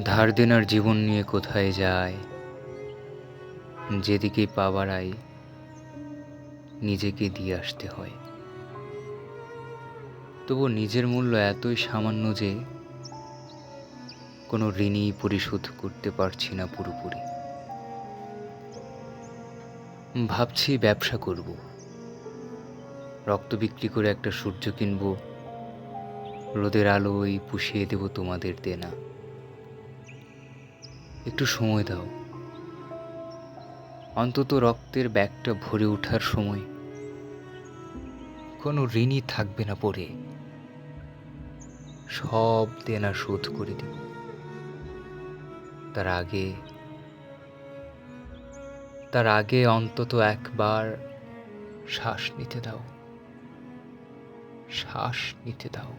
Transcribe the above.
ধার দেনার জীবন নিয়ে কোথায় যায়, যেদিকেই পা বাড়াই নিজেকে দিয়ে আসতে হয়। তবু নিজের মূল্য এতই সামান্য যে কোনো ঋণই পরিশোধ করতে পারছি না পুরোপুরি। ভাবছি ব্যবসা করব, রক্ত বিক্রি করে একটা সূর্য কিনব, রোদের আলোয় পুষিয়ে দেব তোমাদের দেনা। একটু সময় দাও, অন্তত রক্তের ব্যাগটা ভরে ওঠার সময়। কোনো ঋণই থাকবে না পড়ে, সব দেনা শোধ করে দিব। তার আগে অন্তত একবার শ্বাস নিতে দাও, শ্বাস নিতে দাও।